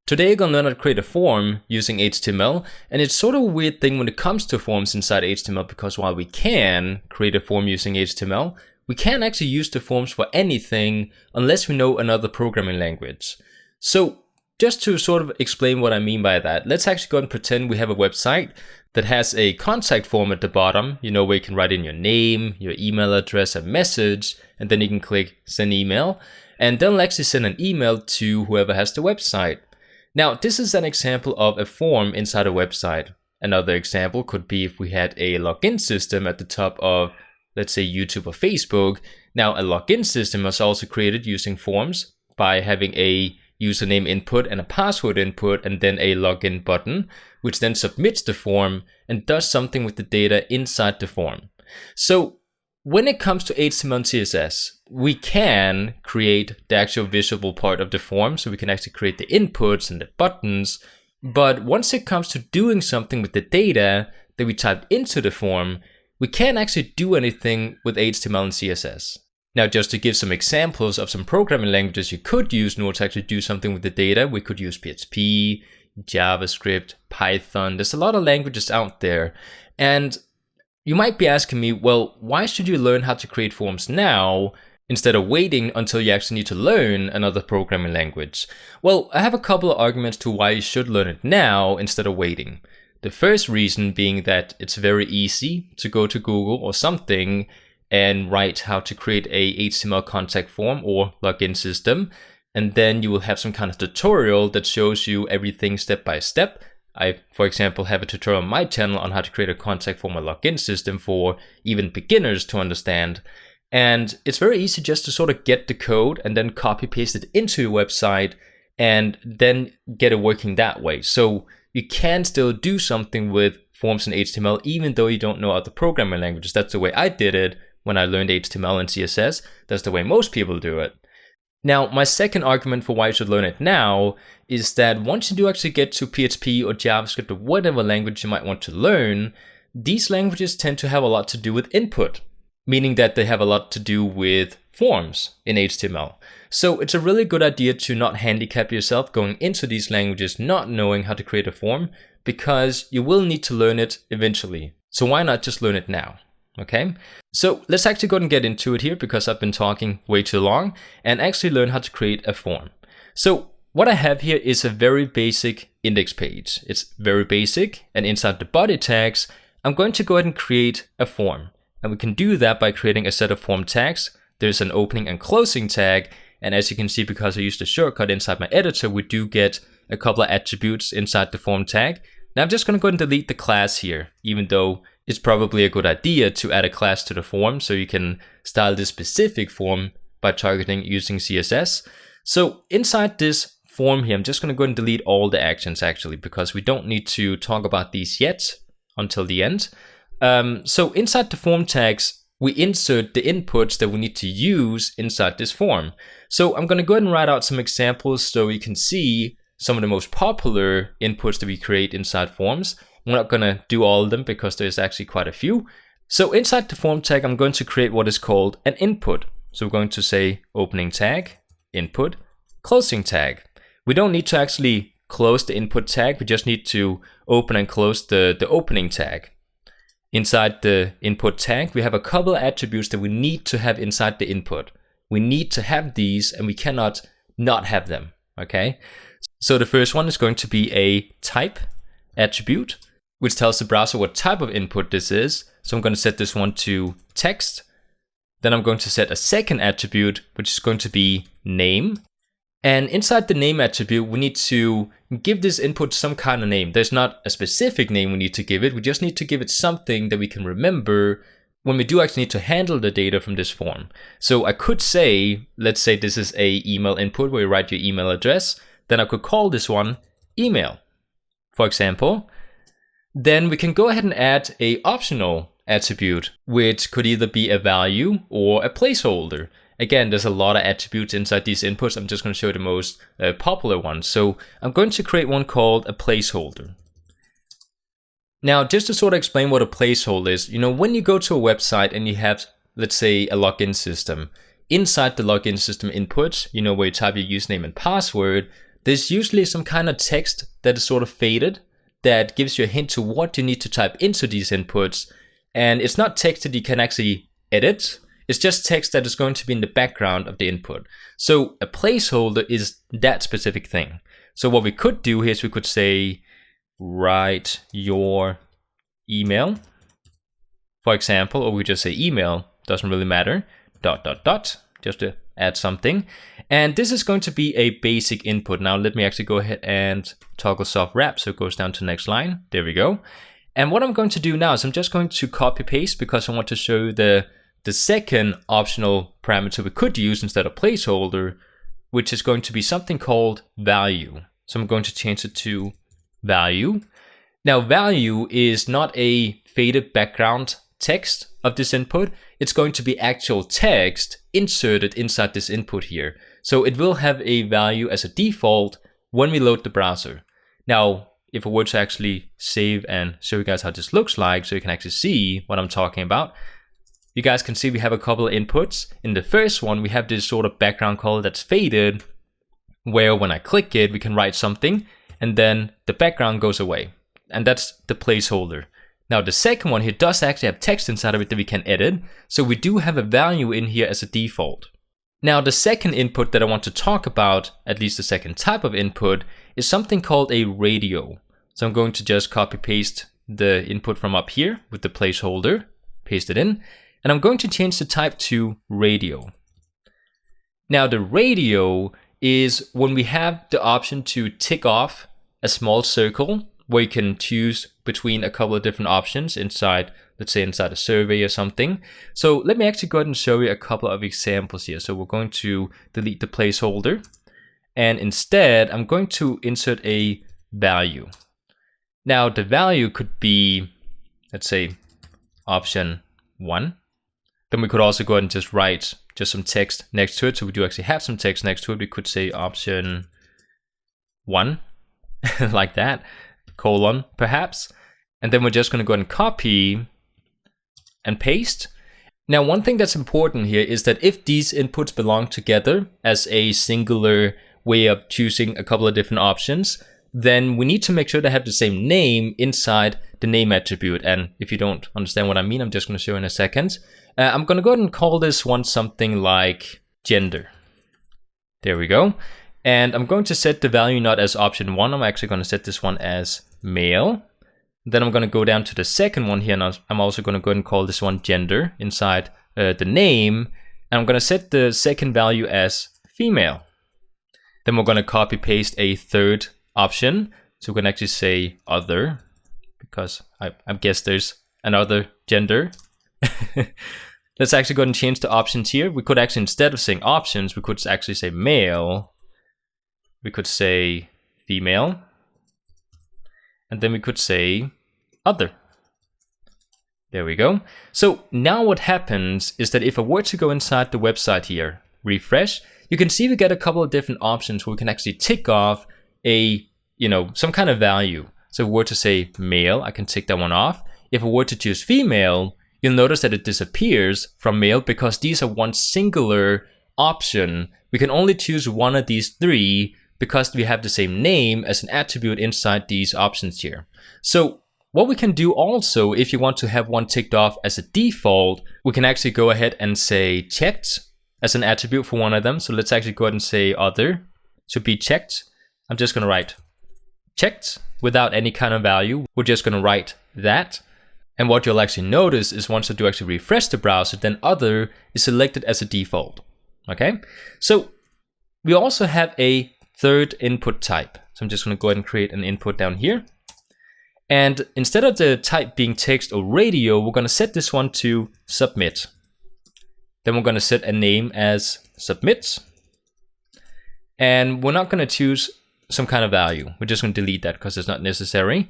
Today you're going to learn how to create a form using HTML, and it's sort of a weird thing when it comes to forms inside HTML, because while we can create a form using HTML, we can't actually use the forms for anything unless we know another programming language. So just to sort of explain what I mean by that, let's actually go and pretend we have a website that has a contact form at the bottom, where you can write in your name, your email address, a message, and then you can click send email, and then it'll actually send an email to whoever has the website. Now, this is an example of a form inside a website. Another example could be if we had a login system at the top of, let's say, YouTube or Facebook. Now, a login system was also created using forms by having a username input and a password input, and then a login button, which then submits the form and does something with the data inside the form. So when it comes to HTML and CSS, we can create the actual visible part of the form, so we can actually create the inputs and the buttons. But once it comes to doing something with the data that we typed into the form, we can't actually do anything with HTML and CSS. Now, just to give some examples of some programming languages you could use in order to actually do something with the data, we could use PHP, JavaScript, Python. There's a lot of languages out there. And you might be asking me, well, why should you learn how to create forms now instead of waiting until you actually need to learn another programming language? Well, I have a couple of arguments to why you should learn it now instead of waiting. The first reason being that it's very easy to go to Google or something and write how to create a HTML contact form or login system. And then you will have some kind of tutorial that shows you everything step by step. I, for example, have a tutorial on my channel on how to create a contact form or login system for even beginners to understand. And it's very easy just to sort of get the code and then copy paste it into your website and then get it working that way. So you can still do something with forms in HTML even though you don't know other programming languages. That's the way I did it when I learned HTML and CSS. That's the way most people do it. Now, my second argument for why you should learn it now is that once you do actually get to PHP or JavaScript or whatever language you might want to learn, these languages tend to have a lot to do with input, meaning that they have a lot to do with forms in HTML. So it's a really good idea to not handicap yourself going into these languages not knowing how to create a form, because you will need to learn it eventually. So why not just learn it now? Okay, so let's actually go and get into it here, because I've been talking way too long, and actually learn how to create a form. So what I have here is a very basic index page. It's very basic, and inside the body tags, I'm going to go ahead and create a form. And we can do that by creating a set of form tags. There's an opening and closing tag, and as you can see, because I used a shortcut inside my editor, we do get a couple of attributes inside the form tag. Now I'm just going to go ahead and delete the class here, even though it's probably a good idea to add a class to the form so you can style this specific form by targeting using CSS. So inside this form here, I'm just going to go ahead and delete all the actions actually, because we don't need to talk about these yet until the end. So inside the form tags, we insert the inputs that we need to use inside this form. So I'm going to go ahead and write out some examples so you can see some of the most popular inputs that we create inside forms. I'm not going to do all of them because there's actually quite a few. So inside the form tag, I'm going to create what is called an input. So we're going to say opening tag, input, closing tag. We don't need to actually close the input tag. We just need to open and close the opening tag. Inside the input tag, we have a couple of attributes that we need to have inside the input. We need to have these and we cannot not have them. Okay. So the first one is going to be a type attribute, which tells the browser what type of input this is. So I'm going to set this one to text. Then I'm going to set a second attribute, which is going to be name. And inside the name attribute, we need to give this input some kind of name. There's not a specific name we need to give it. We just need to give it something that we can remember when we do actually need to handle the data from this form. So I could say, let's say this is a email input where you write your email address. Then I could call this one email, for example. Then we can go ahead and add a optional attribute, which could either be a value or a placeholder. Again, there's a lot of attributes inside these inputs. I'm just going to show you the most popular ones. So I'm going to create one called a placeholder. Now, just to sort of explain what a placeholder is, when you go to a website and you have, let's say, a login system, inside the login system inputs, where you type your username and password, there's usually some kind of text that is sort of faded that gives you a hint to what you need to type into these inputs. And it's not text that you can actually edit. It's just text that is going to be in the background of the input. So a placeholder is that specific thing. So what we could do here is we could say, write your email, for example, or we just say email, doesn't really matter, ... just to add something. And this is going to be a basic input. Now let me actually go ahead and toggle soft wrap so it goes down to the next line. There we go. And what I'm going to do now is I'm just going to copy paste because I want to show you the second optional parameter we could use instead of placeholder, which is going to be something called value. So I'm going to change it to value. Now value is not a faded background text of this input. It's going to be actual text inserted inside this input here. So it will have a value as a default when we load the browser. Now, if I were to actually save and show you guys how this looks like so you can actually see what I'm talking about, you guys can see we have a couple of inputs. In the first one, we have this sort of background color that's faded, where when I click it, we can write something and then the background goes away. And that's the placeholder. Now the second one here does actually have text inside of it that we can edit. So we do have a value in here as a default. Now the second input that I want to talk about, at least the second type of input, is something called a radio. So I'm going to just copy paste the input from up here with the placeholder, paste it in, and I'm going to change the type to radio. Now the radio is when we have the option to tick off a small circle where you can choose between a couple of different options inside, let's say inside a survey or something. So let me actually go ahead and show you a couple of examples here. So we're going to delete the placeholder and instead I'm going to insert a value. Now the value could be, let's say, option 1. Then we could also go ahead and just write just some text next to it. So we do actually have some text next to it. We could say option 1, like that, colon perhaps. And then we're just going to go ahead and copy and paste. Now, one thing that's important here is that if these inputs belong together as a singular way of choosing a couple of different options, then we need to make sure they have the same name inside the name attribute. And if you don't understand what I mean, I'm just going to show you in a second. I'm going to go ahead and call this one something like gender. There we go. And I'm going to set the value not as option 1. I'm actually going to set this one as male. Then I'm going to go down to the second one here. And I'm also going to go ahead and call this one gender inside the name. And I'm going to set the second value as female. Then we're going to copy paste a third option. So we're going to actually say other, because I guess there's another gender. Let's actually go ahead and change the options here. We could actually, instead of saying options, we could actually say male. We could say female. And then we could say other. There we go. So now what happens is that if I were to go inside the website here, refresh, you can see we get a couple of different options where we can actually tick off a, some kind of value. So if we were to say male, I can tick that one off. If I were to choose female, you'll notice that it disappears from male because these are one singular option. We can only choose one of these three because we have the same name as an attribute inside these options here. So what we can do also, if you want to have one ticked off as a default, we can actually go ahead and say checked as an attribute for one of them. So let's actually go ahead and say other should be checked. I'm just going to write checked without any kind of value. We're just going to write that. And what you'll actually notice is once I do actually refresh the browser, then other is selected as a default. Okay, so we also have a third input type. So I'm just going to go ahead and create an input down here. And instead of the type being text or radio, we're going to set this one to submit. Then we're going to set a name as submit. And we're not going to choose some kind of value. We're just going to delete that because it's not necessary.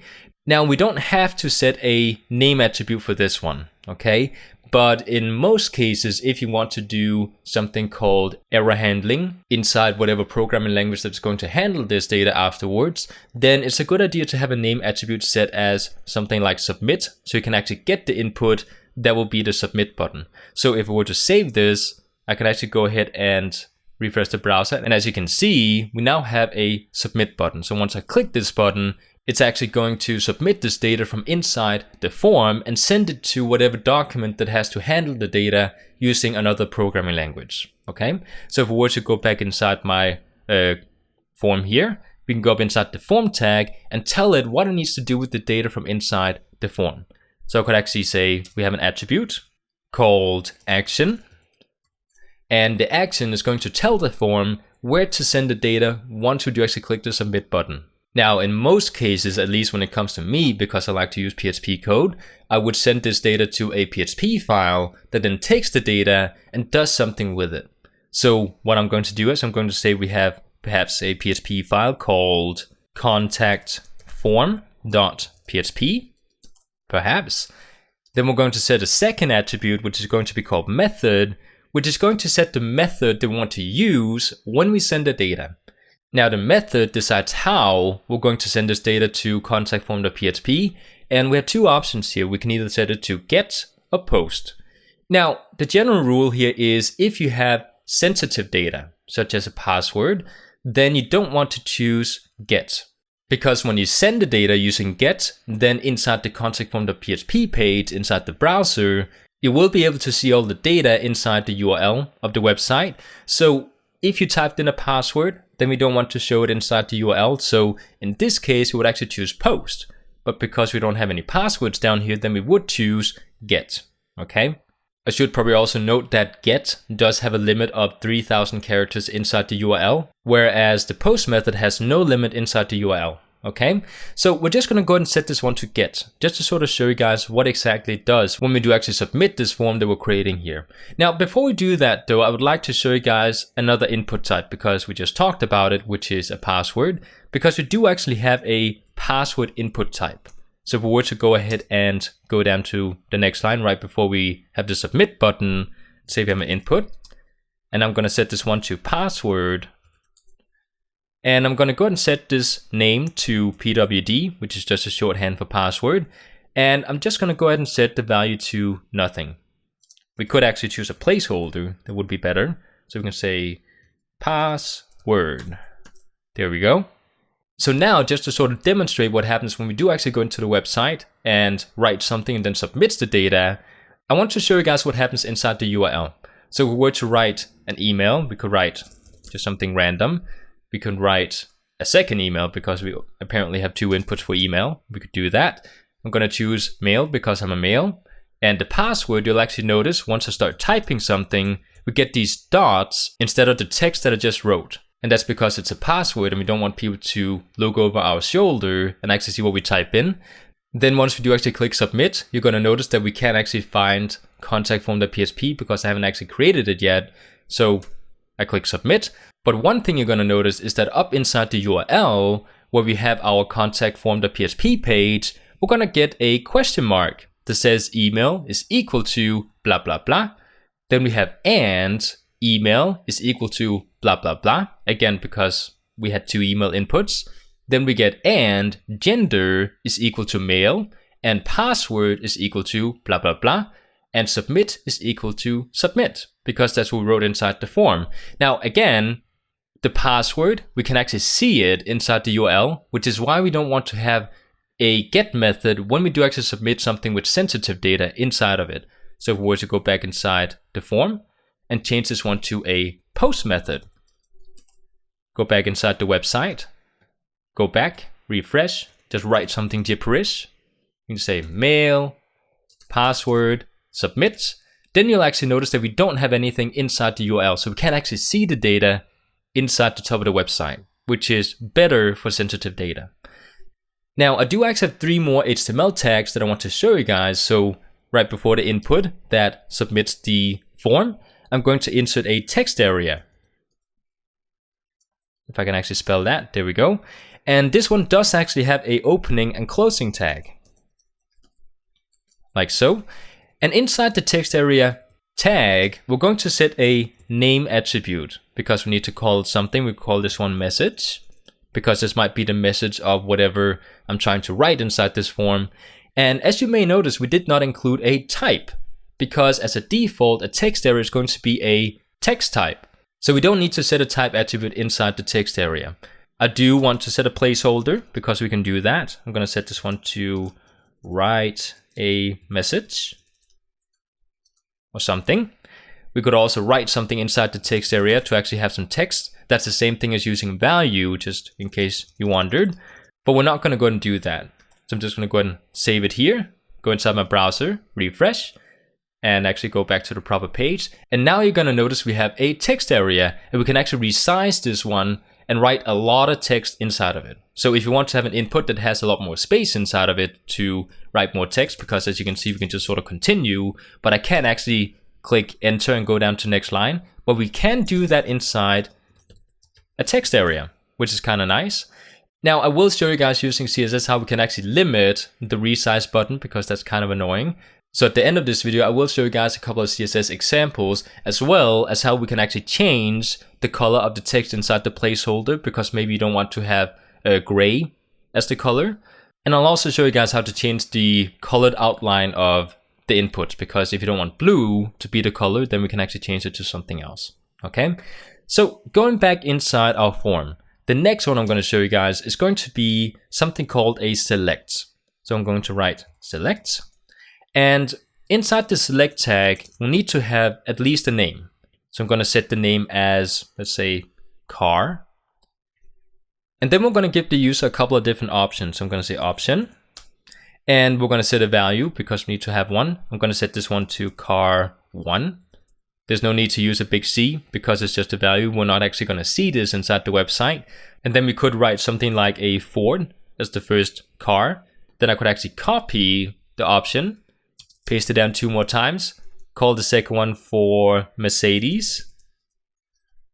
Now, we don't have to set a name attribute for this one, okay? But in most cases, if you want to do something called error handling inside whatever programming language that's going to handle this data afterwards, then it's a good idea to have a name attribute set as something like submit, so you can actually get the input that will be the submit button. So if I were to save this, I can actually go ahead and refresh the browser. And as you can see, we now have a submit button. So once I click this button, it's actually going to submit this data from inside the form and send it to whatever document that has to handle the data using another programming language. Okay, so if we were to go back inside my form here, we can go up inside the form tag and tell it what it needs to do with the data from inside the form. So I could actually say we have an attribute called action, and the action is going to tell the form where to send the data once we do actually click the submit button. Now, in most cases, at least when it comes to me, because I like to use PHP code, I would send this data to a PHP file that then takes the data and does something with it. So what I'm going to do is I'm going to say we have perhaps a PHP file called contactform.php, perhaps. Then we're going to set a second attribute, which is going to be called method, which is going to set the method that we want to use when we send the data. Now the method decides how we're going to send this data to contactform.php, and we have two options here. We can either set it to get or post. Now the general rule here is if you have sensitive data, such as a password, then you don't want to choose get. Because when you send the data using get, then inside the contactform.php page inside the browser, you will be able to see all the data inside the URL of the website. So if you typed in a password, then we don't want to show it inside the URL. So in this case, we would actually choose post. But because we don't have any passwords down here, then we would choose get. Okay. I should probably also note that get does have a limit of 3,000 characters inside the URL, whereas the post method has no limit inside the URL. Okay, so we're just going to go ahead and set this one to get, just to sort of show you guys what exactly it does when we do actually submit this form that we're creating here. Now, before we do that though, I would like to show you guys another input type, because we just talked about it, which is a password, because we do actually have a password input type. So if we were to go ahead and go down to the next line right before we have the submit button, say we have an input, and I'm going to set this one to password. And I'm going to go ahead and set this name to pwd, which is just a shorthand for password. And I'm just going to go ahead and set the value to nothing. We could actually choose a placeholder. That would be better. So we can say password. There we go. So now, just to sort of demonstrate what happens when we do actually go into the website and write something and then submits the data, I want to show you guys what happens inside the URL. So if we were to write an email, we could write just something random. We could write a second email because we apparently have two inputs for email. We could do that. I'm going to choose mail because I'm a male. And the password, you'll actually notice once I start typing something, we get these dots instead of the text that I just wrote. And that's because it's a password and we don't want people to look over our shoulder and actually see what we type in. Then once we do actually click submit, you're going to notice that we can't actually find contactform.php because I haven't actually created it yet. So I click submit. But one thing you're going to notice is that up inside the URL, where we have our contactform.php page, we're going to get a question mark that says email is equal to blah, blah, blah. Then we have and email is equal to blah, blah, blah. Again, because we had two email inputs. Then we get and gender is equal to male and password is equal to blah, blah, blah. And submit is equal to submit because that's what we wrote inside the form. Now, again, the password, we can actually see it inside the URL, which is why we don't want to have a get method when we do actually submit something with sensitive data inside of it. So if we were to go back inside the form and change this one to a post method, go back inside the website, go back, refresh, just write something gibberish. You can say mail, password, submit. Then you'll actually notice that we don't have anything inside the URL, so we can't actually see the data inside the top of the website, which is better for sensitive data. Now, I do actually have 3 more HTML tags that I want to show you guys. So right before the input that submits the form, I'm going to insert a text area. If I can actually spell that, there we go. And this one does actually have a opening and closing tag, like so. And inside the text area tag, we're going to set a name attribute because we need to call it something. We call this one message because this might be the message of whatever I'm trying to write inside this form. And as you may notice, we did not include a type because as a default, a text area is going to be a text type. So we don't need to set a type attribute inside the text area. I do want to set a placeholder because we can do that. I'm going to set this one to write a message or something. We could also write something inside the text area to actually have some text. That's the same thing as using value, just in case you wondered. But we're not going to go ahead and do that. So I'm just going to go ahead and save it here, go inside my browser, refresh, and actually go back to the proper page. And now you're going to notice we have a text area, and we can actually resize this one and write a lot of text inside of it. So if you want to have an input that has a lot more space inside of it to write more text, because as you can see, we can just sort of continue, but I can't actually click enter and go down to next line. But we can do that inside a text area, which is kind of nice. Now I will show you guys using CSS how we can actually limit the resize button, because that's kind of annoying. So at the end of this video, I will show you guys a couple of CSS examples, as well as how we can actually change the color of the text inside the placeholder, because maybe you don't want to have gray as the color. And I'll also show you guys how to change the colored outline of the inputs, because if you don't want blue to be the color, then we can actually change it to something else. Okay, so going back inside our form, the next one I'm going to show you guys is going to be something called a select. So I'm going to write select. And inside the select tag, we'll need to have at least a name. So I'm going to set the name as, let's say, car. And then we're going to give the user a couple of different options. So I'm going to say option. And we're going to set a value because we need to have one. I'm going to set this one to car1. There's no need to use a big C because it's just a value. We're not actually going to see this inside the website. And then we could write something like a Ford as the first car. Then I could actually copy the option, paste it down 2 more times, call the second one for Mercedes,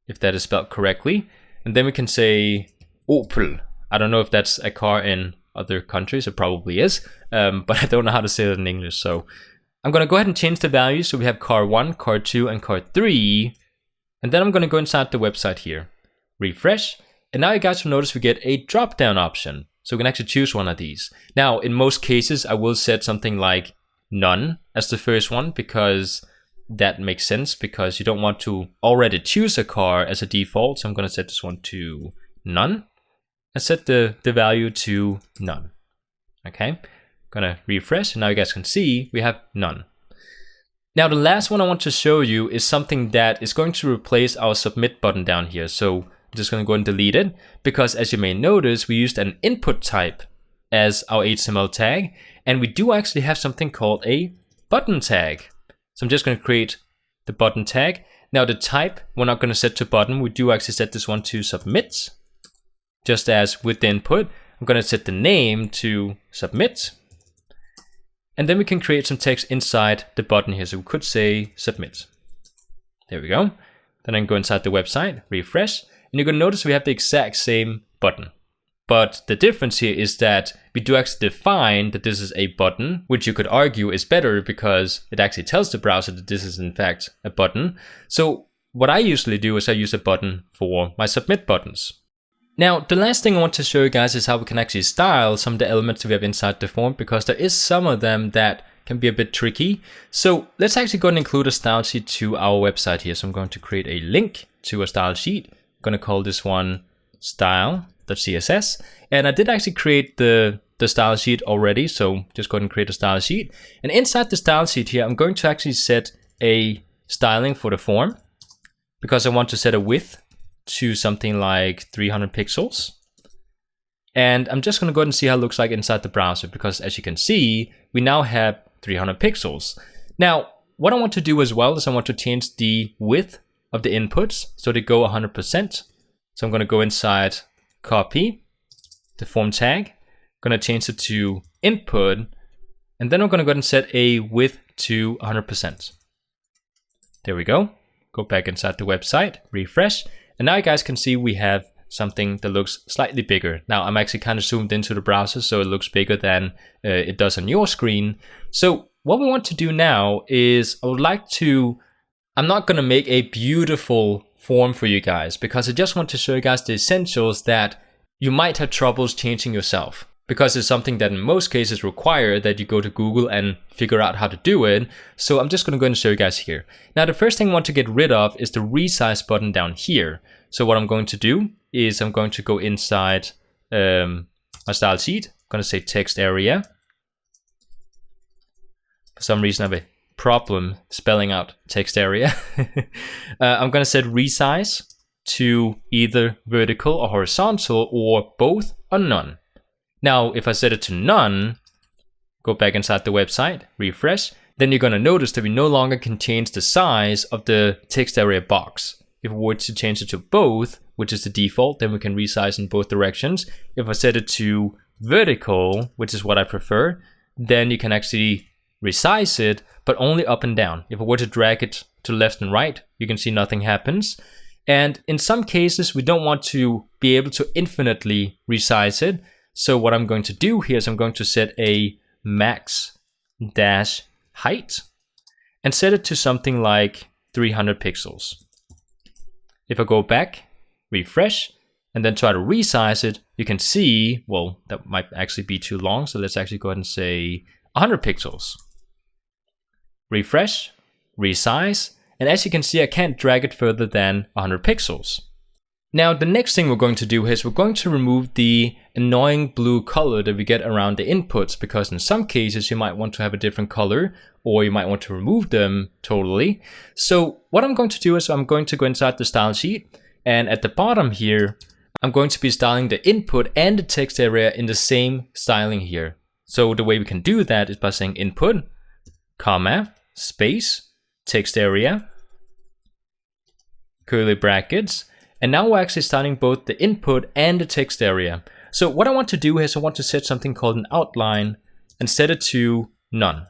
if that is spelled correctly. And then we can say Opel. I don't know if that's a car in other countries, it probably is, but I don't know how to say it in English. So I'm going to go ahead and change the values. So we have car1, car2, and car3. And then I'm going to go inside the website here, refresh. And now you guys will notice we get a drop-down option. So we can actually choose one of these. Now, in most cases, I will set something like none as the first one, because that makes sense, because you don't want to already choose a car as a default. So I'm going to set this one to none and set the value to none. Okay, gonna refresh, and now you guys can see we have none. Now the last one I want to show you is something that is going to replace our submit button down here. So I'm just going to go and delete it, because as you may notice, we used an input type as our HTML tag, and we do actually have something called a button tag. So I'm just going to create the button tag. Now the type, we're not going to set to button. We do actually set this one to submit. Just as with the input, I'm going to set the name to submit. And then we can create some text inside the button here. So we could say submit. There we go. Then I can go inside the website, refresh, and you're going to notice we have the exact same button. But the difference here is that we do actually define that this is a button, which you could argue is better because it actually tells the browser that this is in fact a button. So what I usually do is I use a button for my submit buttons. Now, the last thing I want to show you guys is how we can actually style some of the elements that we have inside the form, because there is some of them that can be a bit tricky. So let's actually go and include a style sheet to our website here. So I'm going to create a link to a style sheet. I'm going to call this one style.css. And I did actually create the style sheet already. So just go ahead and create a style sheet. And inside the style sheet here, I'm going to actually set a styling for the form, because I want to set a width to something like 300 pixels. And I'm just going to go ahead and see how it looks like inside the browser, because as you can see, we now have 300 pixels. Now, what I want to do as well is I want to change the width of the inputs so they go 100%. So I'm going to go inside, copy the form tag, I'm going to change it to input, and then I'm going to go ahead and set a width to 100%. There we go. Go back inside the website, refresh. And now you guys can see we have something that looks slightly bigger. Now I'm actually kind of zoomed into the browser, so it looks bigger than it does on your screen. So what we want to do now is I'm not going to make a beautiful form for you guys, because I just want to show you guys the essentials that you might have troubles changing yourself. because it's something that in most cases require that you go to Google and figure out how to do it. So I'm just going to go ahead and show you guys here. Now the first thing I want to get rid of is the resize button down here. So what I'm going to do is I'm going to go inside my style sheet. I'm going to say text area. For some reason I have a problem spelling out text area. I'm going to set resize to either vertical or horizontal or both or none. Now, if I set it to none, go back inside the website, refresh, then you're going to notice that we no longer can change the size of the text area box. If we were to change it to both, which is the default, then we can resize in both directions. If I set it to vertical, which is what I prefer, then you can actually resize it, but only up and down. If I were to drag it to left and right, you can see nothing happens. And in some cases, we don't want to be able to infinitely resize it. So what I'm going to do here is I'm going to set a max dash height and set it to something like 300 pixels. If I go back, refresh, and then try to resize it, you can see, well, that might actually be too long. So let's actually go ahead and say 100 pixels. Refresh, resize, and as you can see, I can't drag it further than 100 pixels. Now, the next thing we're going to do is we're going to remove the annoying blue color that we get around the inputs, because in some cases you might want to have a different color, or you might want to remove them totally. So what I'm going to do is I'm going to go inside the style sheet, and at the bottom here, I'm going to be styling the input and the text area in the same styling here. So the way we can do that is by saying input, comma, space, text area, curly brackets, and now we're actually styling both the input and the text area. So what I want to do is I want to set something called an outline and set it to none.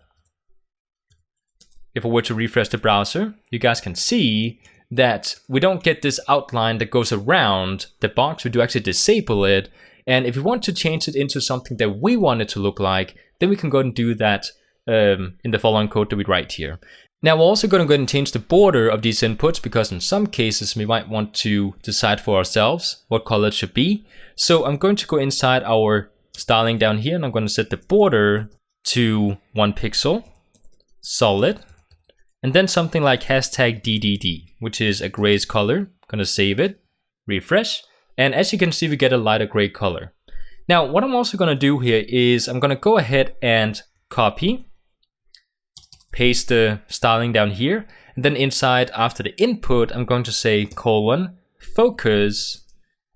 If I were to refresh the browser, you guys can see that we don't get this outline that goes around the box. We do actually disable it. And if we want to change it into something that we want it to look like, then we can go and do that in the following code that we write here. Now we're also going to go ahead and change the border of these inputs, because in some cases we might want to decide for ourselves what color it should be. So I'm going to go inside our styling down here, and I'm going to set the border to 1 pixel, solid, and then something like hashtag DDD, which is a grayish color. I'm going to save it, refresh, and as you can see we get a lighter gray color. Now what I'm also going to do here is I'm going to go ahead and copy, paste the styling down here, and then inside after the input I'm going to say colon focus,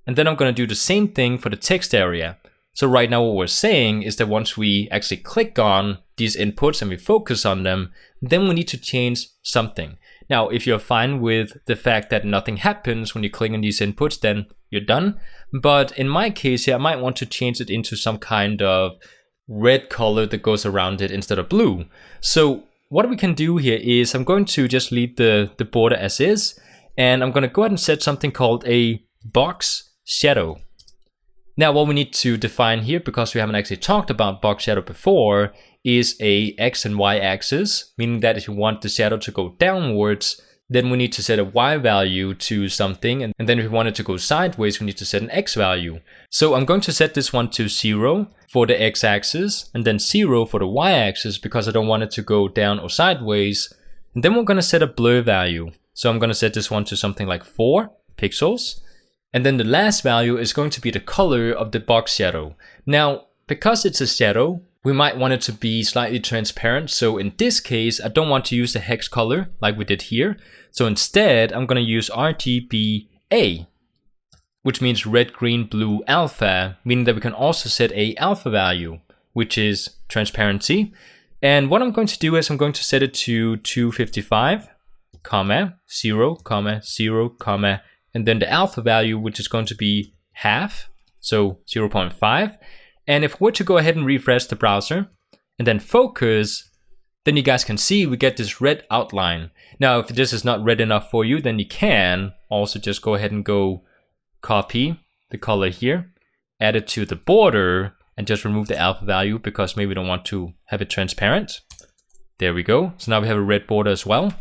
and then I'm going to do the same thing for the text area. So right now what we're saying is that once we actually click on these inputs and we focus on them, then we need to change something. Now if you're fine with the fact that nothing happens when you click on these inputs, then you're done. But in my case here, I might want to change it into some kind of red color that goes around it instead of blue. So what we can do here is I'm going to just leave the border as is, and I'm going to go ahead and set something called a box shadow. Now what we need to define here, because we haven't actually talked about box shadow before, is a X and Y axis, meaning that if you want the shadow to go downwards, then we need to set a Y value to something, and then if we want it to go sideways, we need to set an X value. So I'm going to set this one to 0 for the X axis, and then 0 for the Y axis, because I don't want it to go down or sideways. And then we're going to set a blur value. So I'm going to set this one to something like 4 pixels. And then the last value is going to be the color of the box shadow. Now, because it's a shadow, we might want it to be slightly transparent. So in this case, I don't want to use the hex color like we did here. So instead, I'm going to use RGBA, which means red, green, blue, alpha, meaning that we can also set a alpha value, which is transparency. And what I'm going to do is I'm going to set it to 255, 0, 0, and then the alpha value, which is going to be half, so 0.5. And if we're to go ahead and refresh the browser and then focus, then you guys can see we get this red outline. Now, if this is not red enough for you, then you can also just go ahead and go copy the color here, add it to the border, and just remove the alpha value because maybe we don't want to have it transparent. There we go. So now we have a red border as well.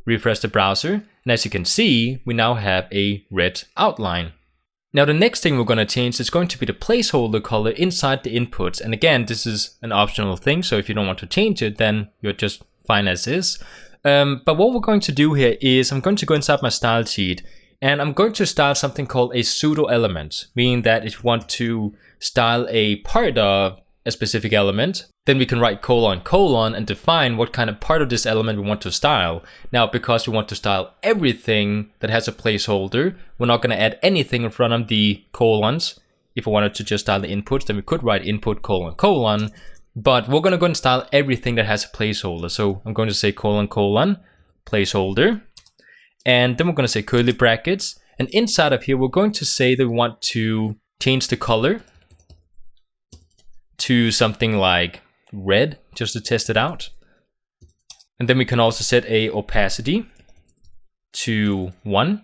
Refresh the browser, and as you can see, we now have a red outline. Now the next thing we're going to change is going to be the placeholder color inside the inputs. And again, this is an optional thing, so if you don't want to change it, then you're just fine as is. But what we're going to do here is I'm going to go inside my style sheet, and I'm going to style something called a pseudo element, meaning that if you want to style a part of a specific element, then we can write colon and define what kind of part of this element we want to style. Now, because we want to style everything that has a placeholder, we're not going to add anything in front of the colons. If we wanted to just style the inputs, then we could write input colon, but we're going to go and style everything that has a placeholder. So I'm going to say colon placeholder, and then we're going to say curly brackets, and inside of here we're going to say that we want to change the color to something like red, just to test it out. And then we can also set a opacity to 1.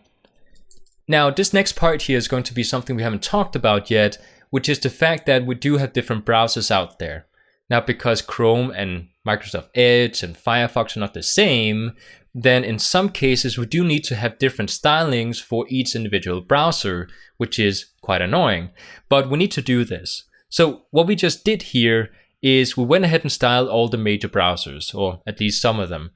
Now this next part here is going to be something we haven't talked about yet, which is the fact that we do have different browsers out there. Now because Chrome and Microsoft Edge and Firefox are not the same, then in some cases we do need to have different stylings for each individual browser, which is quite annoying. But we need to do this. So what we just did here is we went ahead and styled all the major browsers, or at least some of them.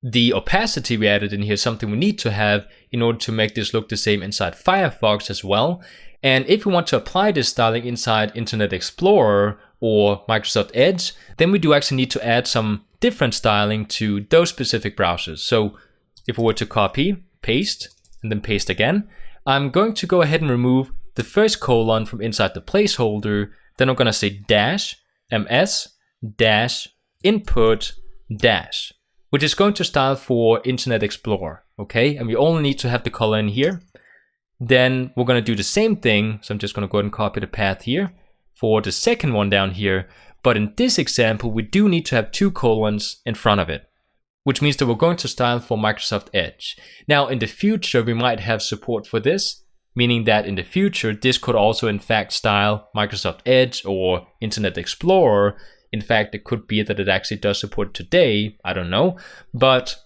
The opacity we added in here is something we need to have in order to make this look the same inside Firefox as well. And if we want to apply this styling inside Internet Explorer or Microsoft Edge, then we do actually need to add some different styling to those specific browsers. So if we were to copy, paste, and then paste again, I'm going to go ahead and remove the first colon from inside the placeholder. Then I'm going to say dash ms dash input dash, which is going to style for Internet Explorer. Okay, and we only need to have the color in here. Then we're going to do the same thing. So I'm just going to go ahead and copy the path here for the second one down here. But in this example, we do need to have 2 colons in front of it, which means that we're going to style for Microsoft Edge. Now in the future, we might have support for this, meaning that in the future, this could also in fact style Microsoft Edge or Internet Explorer. In fact, it could be that it actually does support today, I don't know. But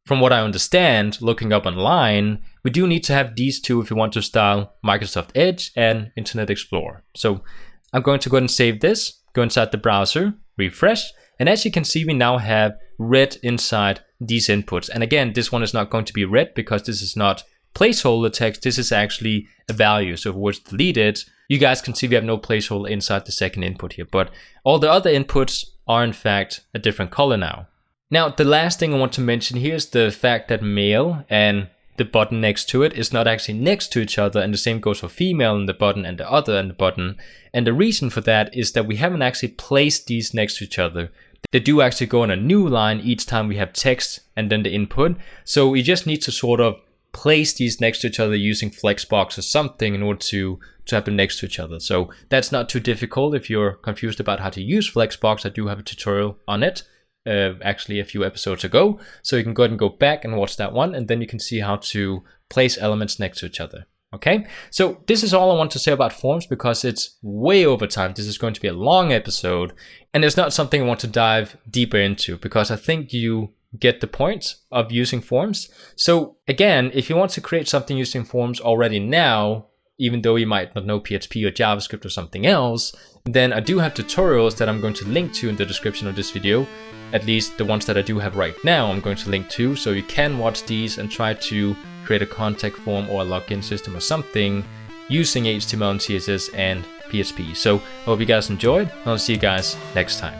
from what I understand, looking up online, we do need to have these 2 if we want to style Microsoft Edge and Internet Explorer. So I'm going to go ahead and save this, go inside the browser, refresh, and as you can see, we now have red inside these inputs. And again, this one is not going to be red because this is not placeholder text, this is actually a value. So if it was deleted, you guys can see we have no placeholder inside the second input here, but all the other inputs are in fact a different color now. Now, the last thing I want to mention here is the fact that male and the button next to it is not actually next to each other, and the same goes for female and the button and the other and the button. And the reason for that is that we haven't actually placed these next to each other. They do actually go on a new line each time we have text and then the input. So we just need to sort of place these next to each other using Flexbox or something in order to have them next to each other. So that's not too difficult. If you're confused about how to use Flexbox, I do have a tutorial on it, actually a few episodes ago. So you can go ahead and go back and watch that one, and then you can see how to place elements next to each other. Okay, so this is all I want to say about forms because it's way over time. This is going to be a long episode, and it's not something I want to dive deeper into because I think you get the point of using forms. So again, if you want to create something using forms already now, even though you might not know PHP or JavaScript or something else, then I do have tutorials that I'm going to link to in the description of this video. At least the ones that I do have right now, I'm going to link to, so you can watch these and try to create a contact form or a login system or something using HTML and CSS and PHP. So I hope you guys enjoyed, and I'll see you guys next time.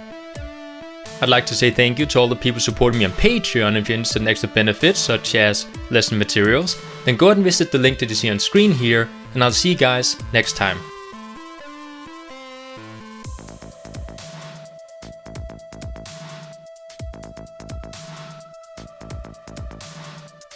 I'd like to say thank you to all the people supporting me on Patreon. If you're interested in extra benefits such as lesson materials, then go ahead and visit the link that you see on screen here, and I'll see you guys next time.